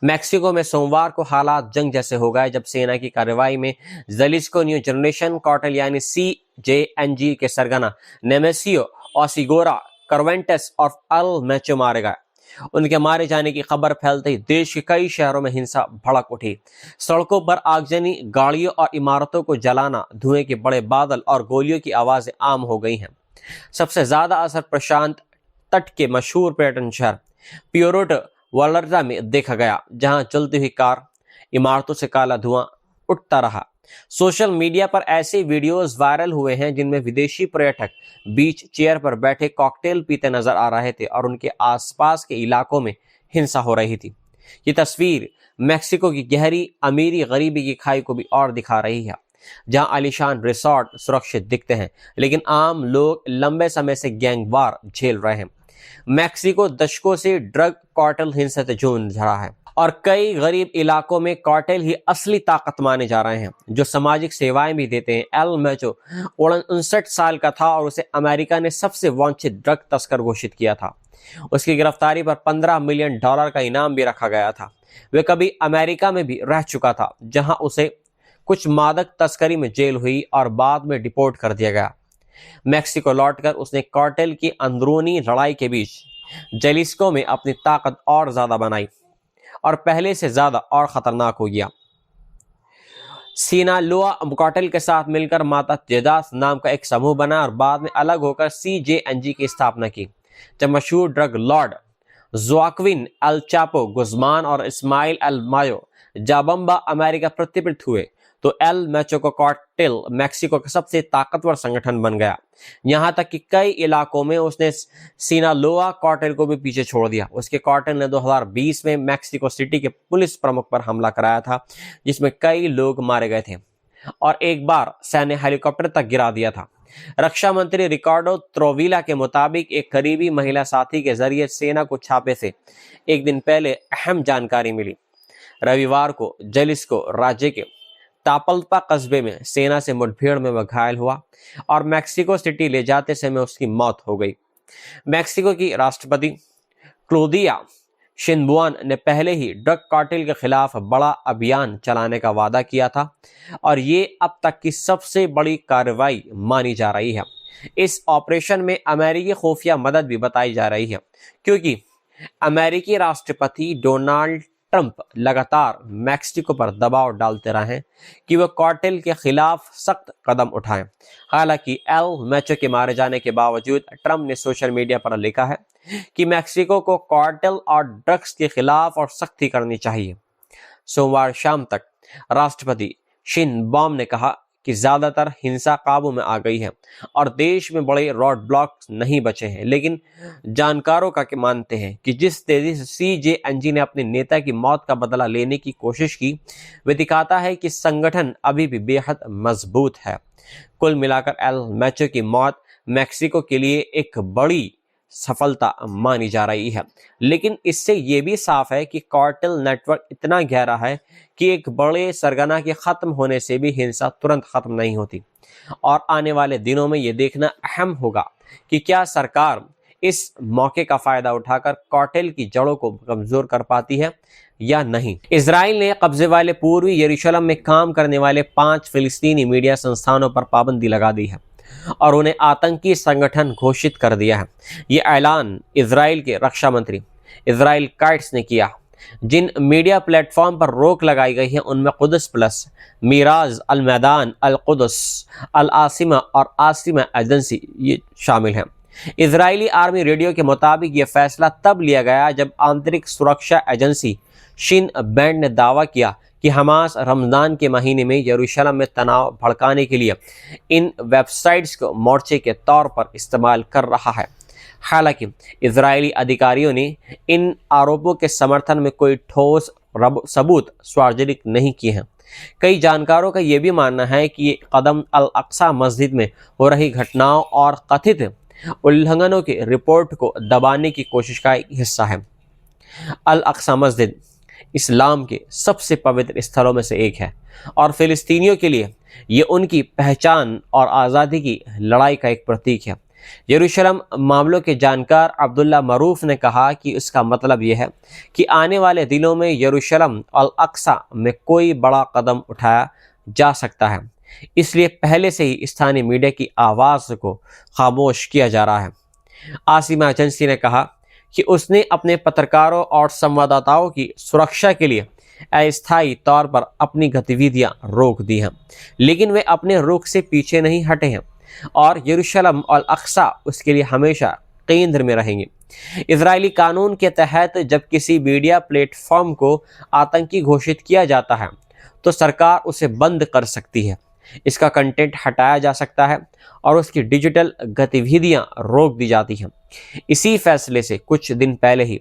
Mexico में सोमवार को हालात जंग जैसे हो गए जब सेना की कार्रवाई में जलिस्को न्यू जनरेशन कार्टेल यानी CJNG के सरगना नेमेसियो ओसिगोरा कार्वेंटेस और अल मैचो मारे गए। उनके मारे जाने की खबर फैलते ही देश के कई शहरों में हिंसा भड़क उठी। सड़कों पर आगजनी, गाड़ियों और इमारतों को जलाना, धुएं के बड़े बादल और गोलियों की आवाजें आम हो गई हैं। सबसे ज्यादा असर प्रशांत तट के मशहूर पर्यटन शहर प्यूर्टो वालर्टा में देखा गया, जहां चलती हुई कार, इमारतों से काला धुआं उठता रहा। सोशल मीडिया पर ऐसे वीडियोस वायरल हुए हैं जिनमें विदेशी पर्यटक बीच चेयर पर बैठे कॉकटेल पीते नजर आ रहे थे और उनके आसपास के इलाकों में हिंसा हो रही थी। ये तस्वीर मैक्सिको की गहरी अमीरी गरीबी की खाई को भी और दिखा रही है, जहां आलीशान रिसोर्ट सुरक्षित दिखते हैं लेकिन आम लोग लंबे समय से गैंगवार झेल रहे हैं। मैक्सिको दशकों से ड्रग कार्टेल हिंसा से जूझ रहा है और कई गरीब इलाकों में कार्टेल ही असली ताकत माने जा रहे हैं, जो सामाजिक सेवाएं भी देते हैं। एल मैचो 59 साल का था और उसे अमेरिका ने सबसे वांछित ड्रग तस्कर घोषित किया था। उसकी गिरफ्तारी पर $15 मिलियन का इनाम भी रखा गया था। वे कभी अमेरिका में भी रह चुका था, जहां उसे कुछ मादक तस्करी में जेल हुई और बाद में डिपोर्ट कर दिया गया। मैक्सिको लौटकर उसने कार्टेल की अंदरूनी लड़ाई के बीच जलिस्को में अपनी ताकत और ज्यादा बनाई और पहले से ज्यादा और खतरनाक हो गया। सिनालोआ कार्टेल के साथ मिलकर माता जेदास नाम का एक समूह बना और बाद में अलग होकर CJNG की स्थापना की। जब मशहूर drug Lord Joaquin El Chapo Guzman और इस्माइल एल मायो जाबम्बा अमेरिका प्रत्यावर्तित हुए तो एल मैचो का कार्टेल मैक्सिको का सबसे ताकतवर संगठन बन गया। यहां तक कि कई इलाकों में उसने सिनालोआ कार्टेल को भी पीछे छोड़ दिया। उसके कार्टेल ने 2020 में मैक्सिको सिटी के पुलिस प्रमुख पर हमला कराया था, जिसमें कई लोग मारे गए थे और एक बार सैन्य हेलीकॉप्टर तक गिरा दिया था। रक्षा मंत्री रिकार्डो त्रोविला के मुताबिक एक करीबी महिला साथी के जरिए सेना को छापे से एक दिन पहले अहम जानकारी मिली। रविवार को जलिस्को राज्य के तापल्पा कस्बे में सेना से मुठभेड़ में वह घायल हुआ और मैक्सिको सिटी ले जाते समय उसकी मौत हो गई। मैक्सिको की राष्ट्रपति क्लोदिया शिनबुआन ने पहले ही ड्रग कार्टेल के खिलाफ बड़ा अभियान चलाने का वादा किया था और ये अब तक की सबसे बड़ी कार्रवाई मानी जा रही है। इस ऑपरेशन में अमेरिकी खुफिया मदद भी बताई जा रही है, क्योंकि अमेरिकी राष्ट्रपति डोनाल्ड ट्रंप लगातार मैक्सिको पर दबाव डालते रहे हैं कि वह कार्टेल के खिलाफ सख्त कदम उठाएं। हालांकि एल मैचो के मारे जाने के बावजूद ट्रंप ने सोशल मीडिया पर लिखा है कि मैक्सिको को कार्टेल और ड्रग्स के खिलाफ और सख्ती करनी चाहिए। सोमवार शाम तक राष्ट्रपति शिनबॉम ने कहा कि ज्यादातर हिंसा काबू में आ गई है और देश में बड़े रोड ब्लॉक्स नहीं बचे हैं, लेकिन जानकारों का मानते हैं कि जिस तेजी से CJNG ने अपने नेता की मौत का बदला लेने की कोशिश की, वह दिखाता है कि संगठन अभी भी बेहद मजबूत है। कुल मिलाकर एल मैचो की मौत मैक्सिको के लिए एक बड़ी सफलता मानी जा रही है, लेकिन इससे यह भी साफ है कि कार्टेल नेटवर्क इतना गहरा है कि एक बड़े सरगना के खत्म होने से भी हिंसा तुरंत खत्म नहीं होती और आने वाले दिनों में यह देखना अहम होगा कि क्या सरकार इस मौके का फायदा उठाकर कार्टेल की जड़ों को कमजोर कर पाती है या नहीं। इजराइल ने कब्जे वाले पूर्वी यरूशलेम में काम करने वाले 5 फिलिस्तीनी मीडिया संस्थानों पर पाबंदी लगा दी है और उन्हें आतंकी संगठन घोषित कर दिया है। ये ऐलान इजराइल के रक्षा मंत्री इजराइल काइट्स ने किया। जिन मीडिया प्लेटफॉर्म पर रोक लगाई गई है उनमें कुदस प्लस, मिराज, अल मैदान, अल कुदस, अल आसिमा और आसिमा एजेंसी ये शामिल हैं। इजरायली आर्मी रेडियो के मुताबिक यह फैसला तब लिया गया जब आंतरिक सुरक्षा एजेंसी शिन बैंड ने दावा किया कि हमास रमज़ान के महीने में यरूशलेम में तनाव भड़काने के लिए इन वेबसाइट्स को मोर्चे के तौर पर इस्तेमाल कर रहा है। हालांकि इजरायली अधिकारियों ने इन आरोपों के समर्थन में कोई ठोस सबूत सार्वजनिक नहीं किए हैं। कई जानकारों का यह भी मानना है कि ये कदम अल अक्सा मस्जिद में हो रही घटनाओं और कथित उल्लंघनों की रिपोर्ट को दबाने की कोशिश का एक हिस्सा है। अल अक्सा मस्जिद इस्लाम के सबसे पवित्र स्थलों में से एक है और फिलिस्तीनियों के लिए ये उनकी पहचान और आज़ादी की लड़ाई का एक प्रतीक है। यरूशलेम मामलों के जानकार अब्दुल्ला मरूफ ने कहा कि इसका मतलब यह है कि आने वाले दिनों में यरूशलेम अल अक्सा में कोई बड़ा कदम उठाया जा सकता है, इसलिए पहले से ही स्थानीय मीडिया की आवाज़ को खामोश किया जा रहा है। आसिमा एजेंसी ने कहा कि उसने अपने पत्रकारों और संवाददाताओं की सुरक्षा के लिए अस्थायी तौर पर अपनी गतिविधियां रोक दी हैं, लेकिन वे अपने रुख से पीछे नहीं हटे हैं और यरूशलेम और अक्सा उसके लिए हमेशा केंद्र में रहेंगे। इजरायली कानून के तहत जब किसी मीडिया प्लेटफॉर्म को आतंकी घोषित किया जाता है तो सरकार उसे बंद कर सकती है, इसका कंटेंट हटाया जा सकता है और उसकी डिजिटल गतिविधियां रोक दी जाती हैं। इसी फैसले से कुछ दिन पहले ही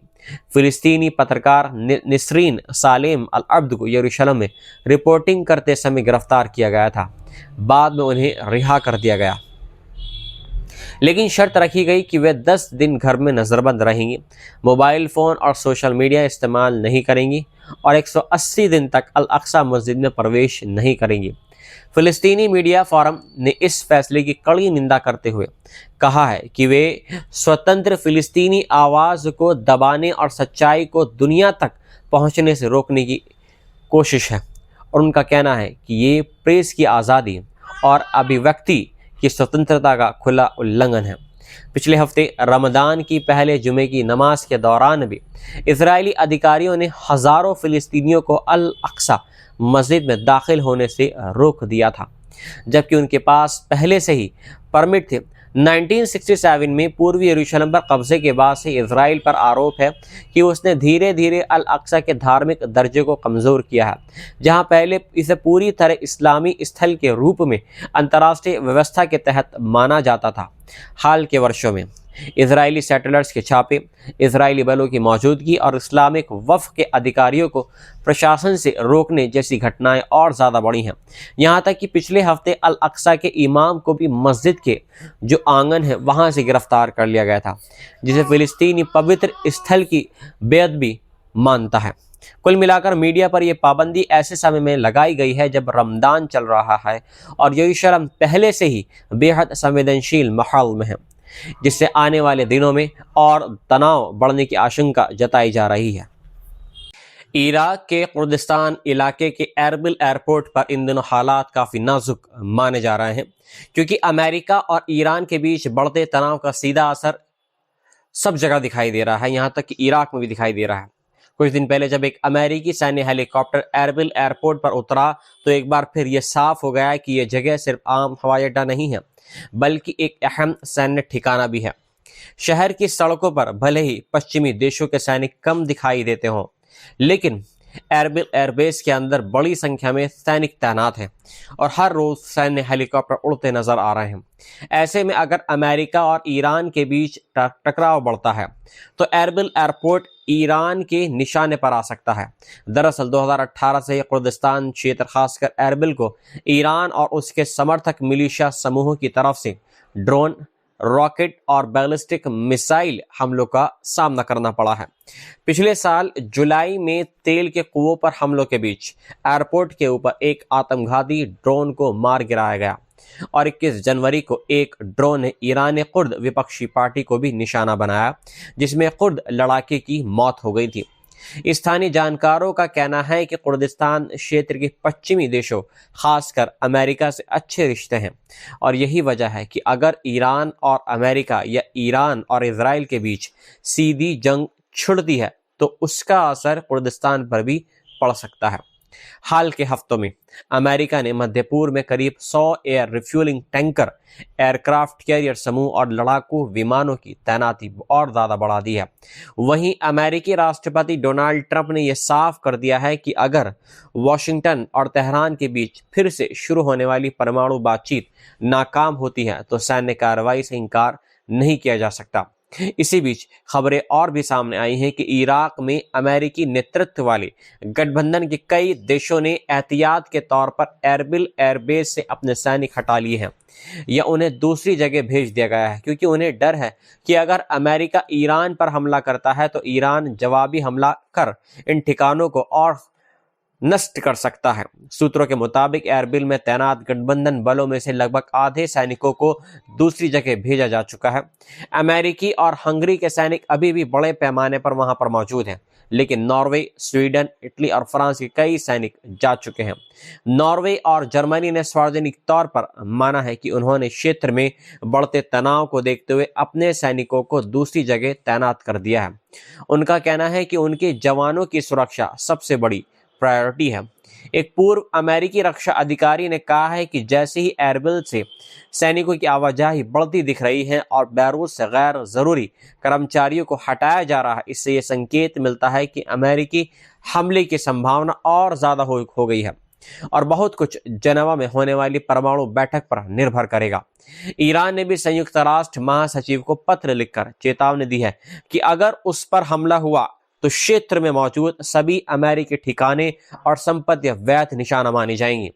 फिलिस्तीनी पत्रकार निसरीन सालेम अल अब्द को यरूशलेम में रिपोर्टिंग करते समय गिरफ्तार किया गया था। बाद में उन्हें रिहा कर दिया गया, लेकिन शर्त रखी गई कि वे 10 दिन घर में नज़रबंद रहेंगी, मोबाइल फ़ोन और सोशल मीडिया इस्तेमाल नहीं करेंगी और 180 दिन तक अल अक्सा मस्जिद में प्रवेश नहीं करेंगी। फिलिस्तीनी मीडिया फोरम ने इस फैसले की कड़ी निंदा करते हुए कहा है कि वे स्वतंत्र फिलिस्तीनी आवाज़ को दबाने और सच्चाई को दुनिया तक पहुंचने से रोकने की कोशिश है, और उनका कहना है कि ये प्रेस की आज़ादी और अभिव्यक्ति की स्वतंत्रता का खुला उल्लंघन है। पिछले हफ्ते रमदान की पहले जुमे की नमाज के दौरान भी इजरायली अधिकारियों ने हज़ारों फिलिस्तीनियों को अल अक्सा मस्जिद में दाखिल होने से रोक दिया था, जबकि उनके पास पहले से ही परमिट थे। 1967 में पूर्वी यरूशलेम पर कब्जे के बाद से इजराइल पर आरोप है कि उसने धीरे धीरे अल अक्सा के धार्मिक दर्जे को कमज़ोर किया है, जहां पहले इसे पूरी तरह इस्लामी स्थल के रूप में अंतर्राष्ट्रीय व्यवस्था के तहत माना जाता था। हाल के वर्षों में इजरायली सेटलर्स के छापे, इजरायली बलों की मौजूदगी और इस्लामिक वफ़ के अधिकारियों को प्रशासन से रोकने जैसी घटनाएं और ज़्यादा बढ़ी हैं। यहाँ तक कि पिछले हफ्ते अल अक्सा के इमाम को भी मस्जिद के जो आंगन है वहाँ से गिरफ्तार कर लिया गया था, जिसे फ़िलिस्तीनी पवित्र स्थल की बेअदबी मानता है। कुल मिलाकर मीडिया पर यह पाबंदी ऐसे समय में लगाई गई है जब रमदान चल रहा है और यरूशलेम पहले से ही बेहद संवेदनशील माहौल में है, जिससे आने वाले दिनों में और तनाव बढ़ने की आशंका जताई जा रही है। इराक के कुर्दिस्तान इलाके के एरबिल एयरपोर्ट पर इन दिनों हालात काफ़ी नाजुक माने जा रहे हैं, क्योंकि अमेरिका और ईरान के बीच बढ़ते तनाव का सीधा असर सब जगह दिखाई दे रहा है, यहाँ तक कि इराक में भी दिखाई दे रहा है। कुछ दिन पहले जब एक अमेरिकी सैन्य हेलीकॉप्टर एरबिल एयरपोर्ट पर उतरा तो एक बार फिर यह साफ हो गया कि यह जगह सिर्फ आम हवाई अड्डा नहीं है, बल्कि एक अहम सैन्य ठिकाना भी है। शहर की सड़कों पर भले ही पश्चिमी देशों के सैनिक कम दिखाई देते हों, लेकिन एरबिल एयरबेस के अंदर बड़ी संख्या में सैनिक तैनात हैं और हर रोज सैन्य हेलीकॉप्टर उड़ते नजर आ रहे हैं। ऐसे में अगर अमेरिका और ईरान के बीच टकराव बढ़ता है तो एरबिल एयरपोर्ट ईरान के निशाने पर आ सकता है। दरअसल 2018 से कुर्दिस्तान क्षेत्र खासकर एरबिल को ईरान और उसके समर्थक मिलिशिया समूहों की तरफ से ड्रोन, रॉकेट और बैलिस्टिक मिसाइल हमलों का सामना करना पड़ा है। पिछले साल जुलाई में तेल के कुओं पर हमलों के बीच एयरपोर्ट के ऊपर एक आत्मघाती ड्रोन को मार गिराया गया और 21 जनवरी को एक ड्रोन ने ईरान कुर्द विपक्षी पार्टी को भी निशाना बनाया, जिसमें कुर्द लड़ाके की मौत हो गई थी। स्थानीय जानकारों का कहना है कि कुर्दिस्तान क्षेत्र के पश्चिमी देशों खासकर अमेरिका से अच्छे रिश्ते हैं और यही वजह है कि अगर ईरान और अमेरिका या ईरान और इजराइल के बीच सीधी जंग छिड़ती है तो उसका असर कुर्दिस्तान पर भी पड़ सकता है। हाल के हफ्तों में अमेरिका ने मध्य पूर्व में करीब 100 air refuelling tanker, aircraft carrier समूह और लड़ाकू विमानों की तैनाती और ज़्यादा बढ़ा दी है। वहीं अमेरिकी राष्ट्रपति डोनाल्ड ट्रंप ने यह साफ कर दिया है कि अगर वॉशिंगटन और तेहरान के बीच फिर से शुरू होने वाली परमाणु बातचीत नाकाम होती है तो सैन्य कार्रवाई से इनकार नहीं किया जा सकता। इसी बीच खबरें और भी सामने आई हैं कि इराक में अमेरिकी नेतृत्व वाले गठबंधन के कई देशों ने एहतियात के तौर पर एरबिल एयरबेस से अपने सैनिक हटा लिए हैं या उन्हें दूसरी जगह भेज दिया गया है, क्योंकि उन्हें डर है कि अगर अमेरिका ईरान पर हमला करता है तो ईरान जवाबी हमला कर इन ठिकानों को और नष्ट कर सकता है। सूत्रों के मुताबिक एरबिल में तैनात गठबंधन बलों में से लगभग आधे सैनिकों को दूसरी जगह भेजा जा चुका है। अमेरिकी और हंगरी के सैनिक अभी भी बड़े पैमाने पर वहां पर मौजूद हैं, लेकिन नॉर्वे, स्वीडन, इटली और फ्रांस के कई सैनिक जा चुके हैं। नॉर्वे और जर्मनी ने सार्वजनिक तौर पर माना है कि उन्होंने क्षेत्र में बढ़ते तनाव को देखते हुए अपने सैनिकों को दूसरी जगह तैनात कर दिया है। उनका कहना है कि उनके जवानों की सुरक्षा सबसे बड़ी प्रायोरिटी है। एक पूर्व अमेरिकी रक्षा अधिकारी ने कहा है कि जैसे ही एरबिल से सैनिकों की आवाजाही बढ़ती दिख रही है और बैरूत से गैर जरूरी कर्मचारियों को हटाया जा रहा है, इससे यह संकेत मिलता है कि अमेरिकी हमले की संभावना और ज्यादा हो गई है और बहुत कुछ जेनेवा में होने वाली परमाणु बैठक पर निर्भर करेगा। ईरान ने भी संयुक्त राष्ट्र महासचिव को पत्र लिखकर चेतावनी दी है कि अगर उस पर हमला हुआ तो क्षेत्र में मौजूद सभी अमेरिकी ठिकाने और संपत्तियां वैध निशाना मानी जाएंगी।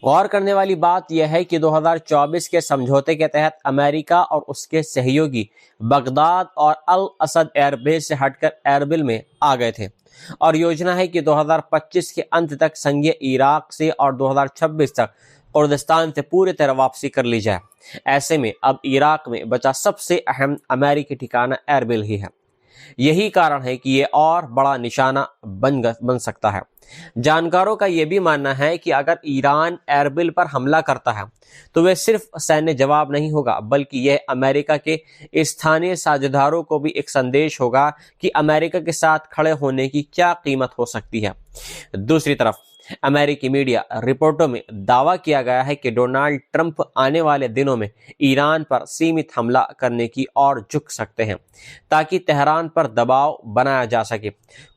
गौर करने वाली बात यह है कि 2024 के समझौते के तहत अमेरिका और उसके सहयोगी बगदाद और अल असद एयरबेस से हटकर एरबिल में आ गए थे और योजना है कि 2025 के अंत तक संघीय इराक से और 2026 तक कुर्दिस्तान से पूरी तरह वापसी कर ली जाए। ऐसे में अब इराक में बचा सबसे अहम अमेरिकी ठिकाना एरबिल ही है। यही कारण है कि यह और बड़ा निशाना बन सकता है। जानकारों का यह भी मानना है कि अगर ईरान एरबिल पर हमला करता है तो वह सिर्फ सैन्य जवाब नहीं होगा, बल्कि यह अमेरिका के स्थानीय साझेदारों को भी एक संदेश होगा कि अमेरिका के साथ खड़े होने की क्या कीमत हो सकती है। दूसरी तरफ अमेरिकी मीडिया रिपोर्टों में दावा किया गया है कि डोनाल्ड ट्रंप आने वाले दिनों में ईरान पर सीमित हमला करने की ओर झुक सकते हैं ताकि तेहरान पर दबाव बनाया जा सके।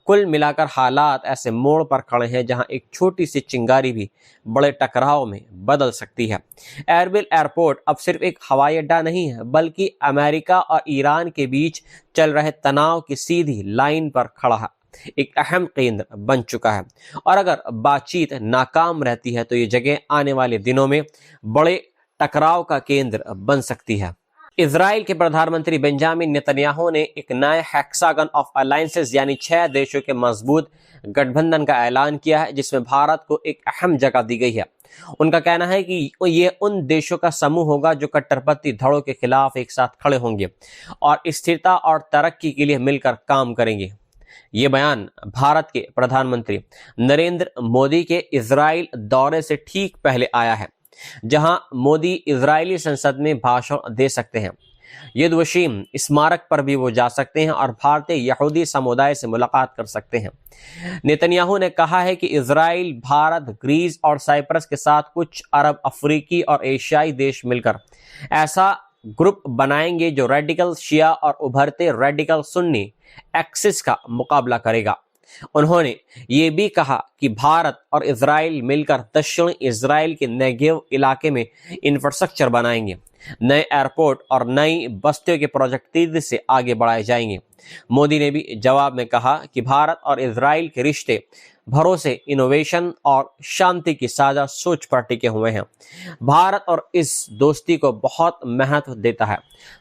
कुल मिलाकर हालात ऐसे मोड़ पर खड़े हैं जहां एक छोटी सी चिंगारी भी बड़े टकराव में बदल सकती है। एरबिल एयरपोर्ट अब सिर्फ एक हवाई अड्डा नहीं है, बल्कि अमेरिका और ईरान के बीच चल रहे तनाव की सीधी लाइन पर खड़ा है, एक अहम केंद्र बन चुका है। और अगर बातचीत नाकाम रहती है तो ये जगह आने वाले दिनों में बड़े टकराव का केंद्र बन सकती है। इजराइल के प्रधानमंत्री बेंजामिन नेतन्याहू ने एक नए हेक्सागन ऑफ अलायंसेस यानी 6 देशों के मजबूत गठबंधन का ऐलान किया है, जिसमें भारत को एक अहम जगह दी गई है। उनका कहना है कि ये उन देशों का समूह होगा जो कट्टरपंथी धड़ों के खिलाफ एक साथ खड़े होंगे और स्थिरता और तरक्की के लिए मिलकर काम करेंगे। ये बयान भारत के प्रधानमंत्री नरेंद्र मोदी के इजराइल दौरे से ठीक पहले आया है, जहां मोदी इजरायली संसद में भाषण दे सकते हैं, यद वशीम स्मारक पर भी वो जा सकते हैं और भारतीय यहूदी समुदाय से मुलाकात कर सकते हैं। नेतन्याहू ने कहा है कि इजराइल, भारत, ग्रीस और साइप्रस के साथ कुछ अरब अफ्रीकी और एशियाई देश मिलकर ऐसा ग्रुप बनाएंगे जो रेडिकल शिया और उभरते रेडिकल सुन्नी एक्सिस का मुकाबला करेगा। उन्होंने ये भी कहा कि भारत और इजराइल मिलकर दक्षिणी इजराइल के नेगेव इलाके में इंफ्रास्ट्रक्चर बनाएंगे, नए एयरपोर्ट और नई बस्तियों के प्रोजेक्ट तेजी से आगे बढ़ाए जाएंगे। मोदी ने भी जवाब में कहा कि भारत और इजराइल के रिश्ते भरोसे, इनोवेशन और शांति की साझा सोच पर टिके हुए हैं। भारत और इस दोस्ती को बहुत महत्व देता है।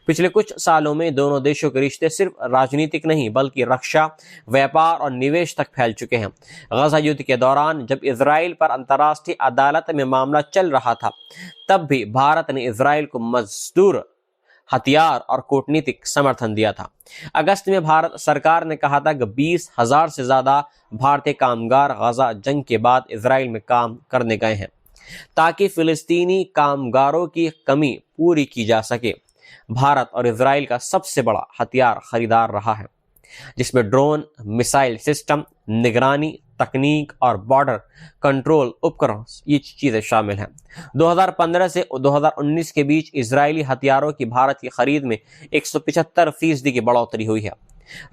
पिछले कुछ सालों में दोनों देशों के रिश्ते सिर्फ राजनीतिक नहीं बल्कि रक्षा, व्यापार और निवेश तक फैल चुके हैं। गजा युद्ध के दौरान जब इजराइल पर अंतर्राष्ट्रीय अदालत में मामला चल रहा था, तब भी भारत ने इजराइल को मजदूर, हथियार और कूटनीतिक समर्थन दिया था। अगस्त में भारत सरकार ने कहा था कि 20,000 से ज्यादा भारतीय कामगार गजा जंग के बाद इजराइल में काम करने गए हैं ताकि फिलिस्तीनी कामगारों की कमी पूरी की जा सके। भारत और इजराइल का सबसे बड़ा हथियार खरीदार रहा है, जिसमें ड्रोन, मिसाइल सिस्टम, निगरानी तकनीक और बॉर्डर कंट्रोल उपकरण ये चीजें शामिल हैं। 2015 से 2019 के बीच इजरायली हथियारों की भारत की खरीद में 175% की बढ़ोतरी हुई है।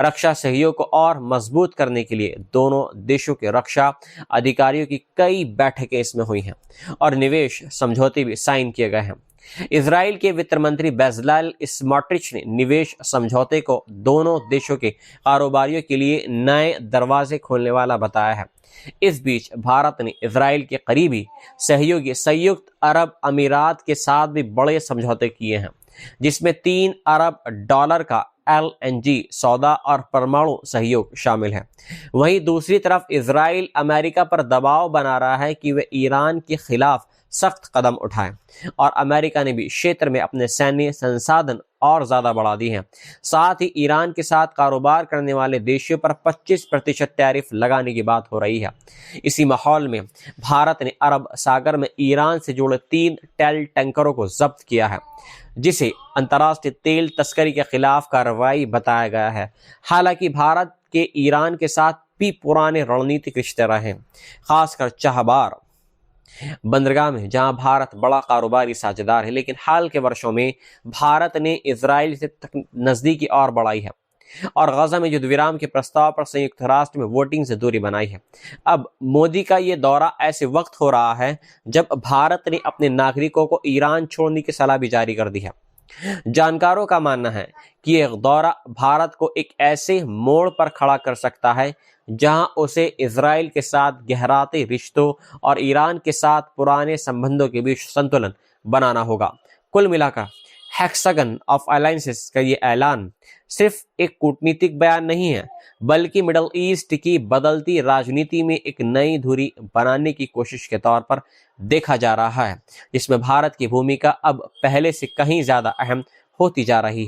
रक्षा सहयोग को और मजबूत करने के लिए दोनों देशों के रक्षा अधिकारियों की कई बैठकें इसमें हुई हैं और निवेश समझौते भी साइन किए गए हैं। इजराइल के वित्त मंत्री बेजलाल स्मोट्रिच ने निवेश समझौते को दोनों देशों के कारोबारियों के लिए नए दरवाजे खोलने वाला बताया है। इस बीच भारत ने इजराइल के करीबी सहयोगी संयुक्त अरब अमीरात के साथ भी बड़े समझौते किए हैं, जिसमें $3 अरब का LNG सौदा और परमाणु सहयोग शामिल है। वहीं दूसरी तरफ इजराइल अमेरिका पर दबाव बना रहा है कि वे ईरान के खिलाफ सख्त कदम उठाएं और अमेरिका ने भी क्षेत्र में अपने सैन्य संसाधन और ज्यादा बढ़ा दिए हैं। साथ ही ईरान के साथ कारोबार करने वाले देशों पर 25% टैरिफ लगाने की बात हो रही है। इसी माहौल में भारत ने अरब सागर में ईरान से जुड़े 3 तेल टैंकरों को जब्त किया है, जिसे अंतर्राष्ट्रीय तेल तस्करी के खिलाफ कार्रवाई बताया गया है। हालांकि भारत के ईरान के साथ भी पुराने रणनीतिक रिश्ते रहे, खासकर चाहबार बंदरगाह में, जहां भारत बड़ा कारोबारी साझेदार है। लेकिन हाल के वर्षों में भारत ने इजराइल से नजदीकी और बढ़ाई है और गजा में युद्ध विराम के प्रस्ताव पर संयुक्त राष्ट्र में वोटिंग से दूरी बनाई है। अब मोदी का ये दौरा ऐसे वक्त हो रहा है जब भारत ने अपने नागरिकों को ईरान छोड़ने की सलाह भी जारी कर दी है। जानकारों का मानना है कि यह दौरा भारत को एक ऐसे मोड़ पर खड़ा कर सकता है जहां उसे इजराइल के साथ गहराते रिश्तों और ईरान के साथ पुराने संबंधों के बीच संतुलन बनाना होगा। कुल मिलाकर हेक्सागन ऑफ अलायंसेस का ये ऐलान सिर्फ एक कूटनीतिक बयान नहीं है, बल्कि मिडल ईस्ट की बदलती राजनीति में एक नई धुरी बनाने की कोशिश के तौर पर देखा जा रहा है, जिसमें भारत की भूमिका अब पहले से कहीं ज्यादा अहम होती जा रही है।